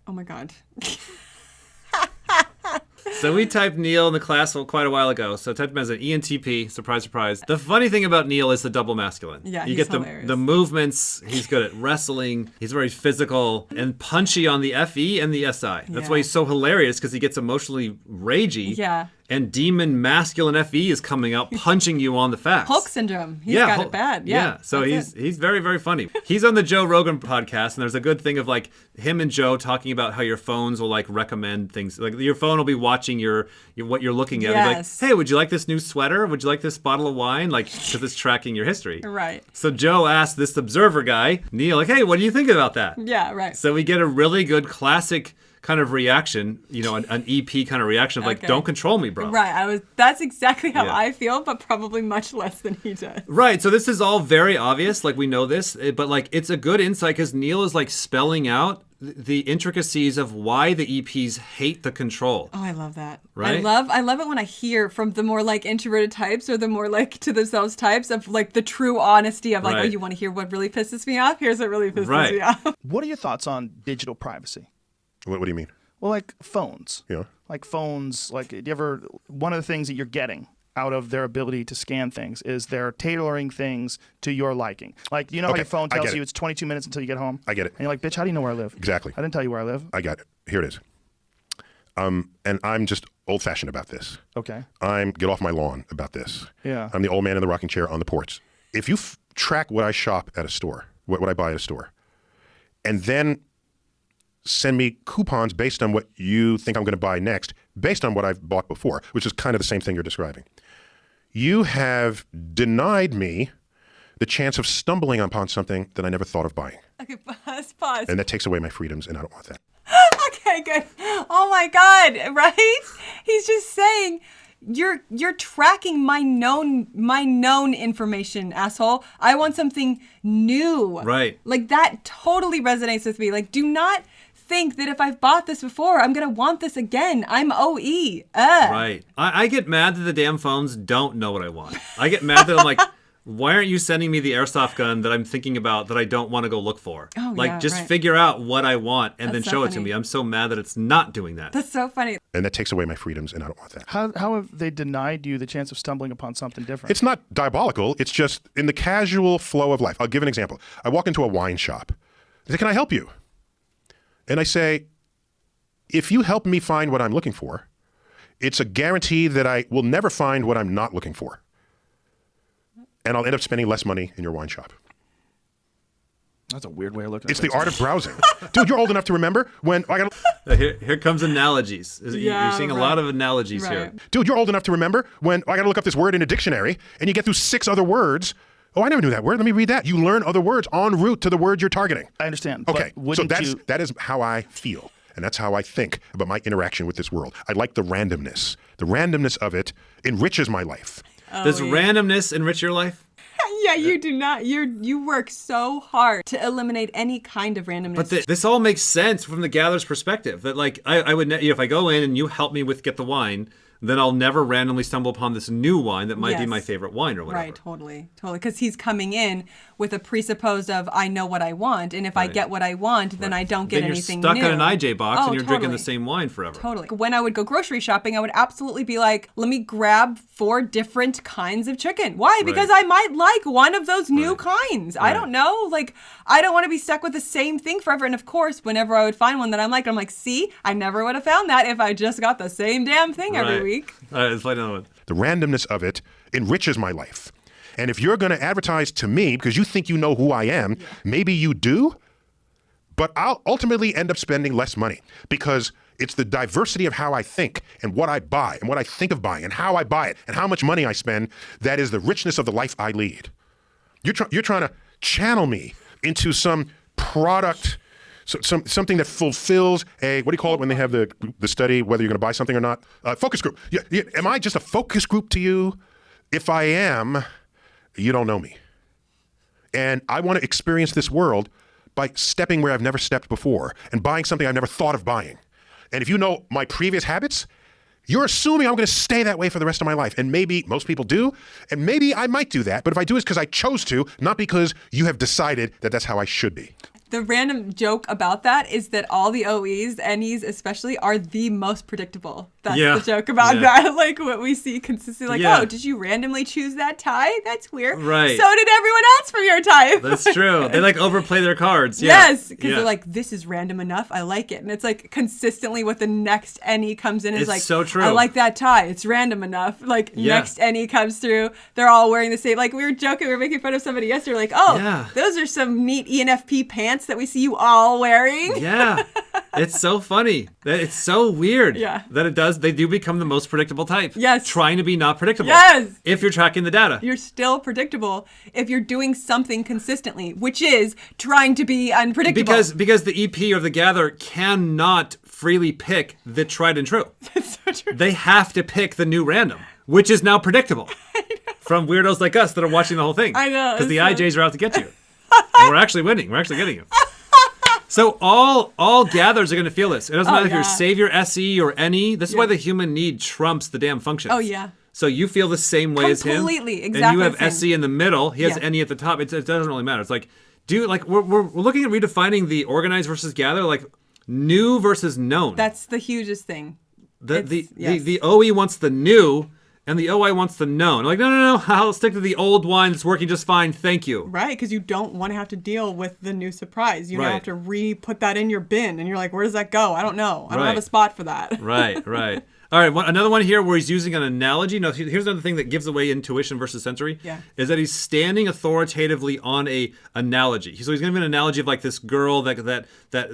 Oh my God. So we typed Neil in the class quite a while ago. So I typed him as an ENTP. Surprise, surprise. The funny thing about Neil is the double masculine. Yeah, you he's get hilarious. the movements. He's good at wrestling. He's very physical and punchy on the FE and the SI. That's why he's so hilarious, because he gets emotionally ragey. Yeah. And demon masculine FE is coming out punching you on the facts. Hulk syndrome. He's got it bad. Yeah. So he's very, very funny. He's on the Joe Rogan podcast, and there's a good thing of like him and Joe talking about how your phones will like recommend things. Like your phone will be watching your what you're looking at. Yes. Be like, hey, would you like this new sweater? Would you like this bottle of wine? Like, because it's tracking your history. Right. So Joe asked this observer guy, Neil, like, hey, what do you think about that? Yeah, right. So we get a really good classic kind of reaction, an EP kind of reaction of like, don't control me, bro. Right. That's exactly how I feel, but probably much less than he does. Right. So this is all very obvious. Like, we know this, but like, it's a good insight because Neil is like spelling out the intricacies of why the EPs hate the control. Oh, I love that. Right? I love it when I hear from the more like introverted types or the more like to themselves types of like the true honesty of like, oh, you want to hear what really pisses me off? Here's what really pisses me off. What are your thoughts on digital privacy? What do you mean? Well, like phones. Yeah. Like phones, like do you ever, one of the things that you're getting out of their ability to scan things is they're tailoring things to your liking. Like, you know how your phone tells you it's 22 minutes until you get home? I get it. And you're like, bitch, how do you know where I live? Exactly. I didn't tell you where I live. I got it. Here it is. And I'm just old-fashioned about this. Okay. I'm get off my lawn about this. Yeah. I'm the old man in the rocking chair on the porch. If you track what I shop at a store, what I buy at a store, and then send me coupons based on what you think I'm going to buy next, based on what I've bought before, which is kind of the same thing you're describing. You have denied me the chance of stumbling upon something that I never thought of buying. Okay, pause. And that takes away my freedoms, and I don't want that. Okay, good. Oh my God, right? He's just saying you're tracking my known information, asshole. I want something new. Right. Like that totally resonates with me. Like, do not think that if I've bought this before, I'm gonna want this again. I'm OE. Right. I get mad that the damn phones don't know what I want. I get mad that I'm like, why aren't you sending me the airsoft gun that I'm thinking about that I don't want to go look for? Oh, like, yeah, just right. figure out what I want and That's then so show it to funny. me. I'm so mad that it's not doing that. That's so funny. And that takes away my freedoms, and I don't want that. How have they denied you the chance of stumbling upon something different? It's not diabolical. It's just in the casual flow of life. I'll give an example. I walk into a wine shop. They say, can I help you? And I say, if you help me find what I'm looking for, it's a guarantee that I will never find what I'm not looking for. And I'll end up spending less money in your wine shop. That's a weird way of looking at it. It's the art of browsing. Dude, you're old enough to remember when I got. Here comes analogies. You're seeing a lot of analogies here. Dude, you're old enough to remember when I got to look up this word in a dictionary and you get through 6 other words. Oh, I never knew that word. Let me read that. You learn other words en route to the word you're targeting. I understand. Okay, but so wouldn't that is how I feel. And that's how I think about my interaction with this world. I like the randomness. The randomness of it enriches my life. Does randomness enrich your life? Yeah, you do not. You work so hard to eliminate any kind of randomness. But this all makes sense from the gatherer's perspective. That like I would, if I go in and you help me with get the wine, then I'll never randomly stumble upon this new wine that might be my favorite wine or whatever. Right, totally. Because he's coming in with a presupposed of, I know what I want, and if I get what I want, then I don't get anything new. Then you're stuck in an IJ box and you're totally. drinking the same wine forever. Totally. When I would go grocery shopping, I would absolutely be like, let me grab 4 different kinds of chicken. Why? Because I might like one of those new kinds. I don't know. Like, I don't want to be stuck with the same thing forever. And of course, whenever I would find one that I'm like, see, I never would have found that if I just got the same damn thing every week. All right, let's play another one. The randomness of it enriches my life. And if you're going to advertise to me because you think you know who I am, maybe you do, but I'll ultimately end up spending less money because it's the diversity of how I think and what I buy and what I think of buying and how I buy it and how much money I spend that is the richness of the life I lead. You're trying to channel me into some product, something that fulfills a, what do you call it when they have the study, whether you're going to buy something or not? Focus group. Am I just a focus group to you? If I am, you don't know me. And I want to experience this world by stepping where I've never stepped before and buying something I've never thought of buying. And if you know my previous habits, you're assuming I'm going to stay that way for the rest of my life. And maybe most people do, and maybe I might do that. But if I do, it's because I chose to, not because you have decided that that's how I should be. The random joke about that is that all the OEs, NEs especially, are the most predictable. That's the joke about that. Like what we see consistently. Like, oh, did you randomly choose that tie? That's weird. Right. So did everyone else from your type. That's true. They like overplay their cards. Yes, because they're like, this is random enough. I like it. And it's like consistently what the next NE comes in is it's like, so true. I like that tie. It's random enough. Like next NE comes through. They're all wearing the same. Like we were joking. We were making fun of somebody yesterday. Like, oh, those are some neat ENFP pants that we see you all wearing. Yeah. It's so funny. It's so weird that they do become the most predictable type. Yes. Trying to be not predictable. Yes. If you're tracking the data. You're still predictable if you're doing something consistently, which is trying to be unpredictable. Because the EP or the gather cannot freely pick the tried and true. That's so true. They have to pick the new random, which is now predictable. From weirdos like us that are watching the whole thing. I know. Because the IJs are out to get you. And we're actually winning. We're actually getting you. So all gathers are going to feel this. It doesn't matter if you're Savior, SE, or NE. This is why the human need trumps the damn functions. Oh, yeah. So you feel the same way as him. Completely, exactly. And you have SE in the middle. He has NE at the top. It doesn't really matter. It's like, we're looking at redefining the organized versus gather, like new versus known. That's the hugest thing. The OE wants the new, and the OI wants the known. Like, no, I'll stick to the old one. It's working just fine. Thank you. Right, because you don't want to have to deal with the new surprise. You now have to re-put that in your bin, and you're like, where does that go? I don't know. I don't have a spot for that. Right. All right, another one here where he's using an analogy. Now, here's another thing that gives away intuition versus sensory. Is that he's standing authoritatively on a analogy. So he's going to give an analogy of like this girl that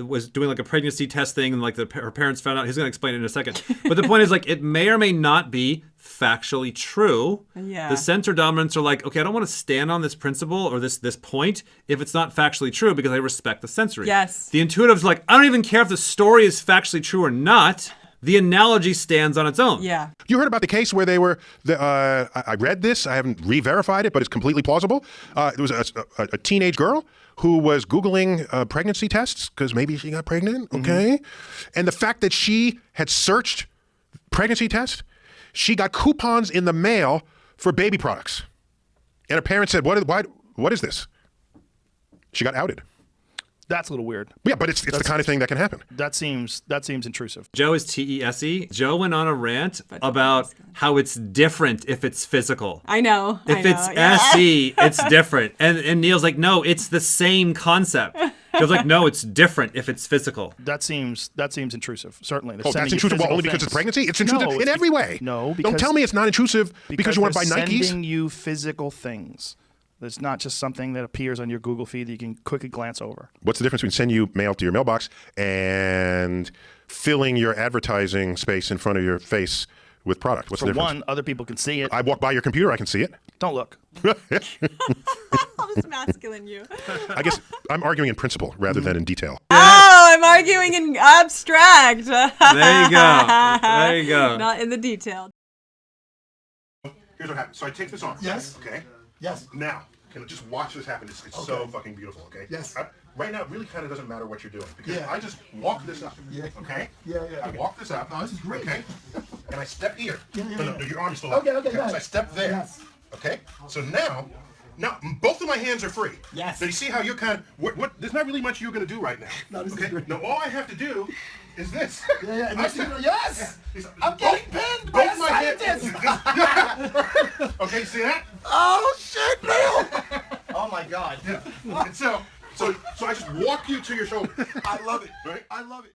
was doing like a pregnancy test thing, and like her parents found out. He's going to explain it in a second. But the point is, like, it may or may not be factually true. The sensor dominants are like, okay, I don't want to stand on this principle or this point if it's not factually true because I respect the sensory. Yes. The intuitive's like, I don't even care if the story is factually true or not. The analogy stands on its own. Yeah. You heard about the case where they were, I read this, I haven't re-verified it, but it's completely plausible. There was a teenage girl who was Googling pregnancy tests because maybe she got pregnant, okay? And the fact that she had searched pregnancy tests, she got coupons in the mail for baby products. And her parents said, what is this? She got outed. That's a little weird. Yeah, but it's the kind of thing that can happen. That seems intrusive. Joe is TESE. Joe went on a rant about how it's different if it's physical. I know. If it's SE, it's different. And Neil's like, no, it's the same concept. Joe's like, no, it's different if it's physical. That seems intrusive. Certainly. That's intrusive. Well, only because it's pregnancy? It's intrusive in every way. No, because don't tell me it's not intrusive because you want to buy Nikes. Sending you physical things. It's not just something that appears on your Google feed that you can quickly glance over. What's the difference between sending you mail to your mailbox and filling your advertising space in front of your face with product? What's the difference? For one, other people can see it. I walk by your computer, I can see it. Don't look. I'll just masculine you. I guess I'm arguing in principle rather than in detail. Oh, I'm arguing in abstract. There you go. There you go. Not in the detail. Here's what happens. So I take this off. Yes. Okay? Yes. Now, can I just watch this happen? It's so fucking beautiful, okay? Yes. Right now, it really kind of doesn't matter what you're doing because Yeah. I just walk this up, Yeah. okay? Yeah. I walk this up, Oh, this is great. okay? And I step here. Yeah. No, your arm is still up. Okay, So I step there, Yes. okay? So now both of my hands are free. Yes. So you see how you're kind of, there's not really much you're going to do right now. No, this is okay? great. Now all I have to do is this. Yeah. I step- Yes. Yes. I'm getting pinned by a scientist. Okay, see that? Oh shit, Neil. Oh my God. Yeah. And so I just walk you to your shoulder. I love it. Right? I love it.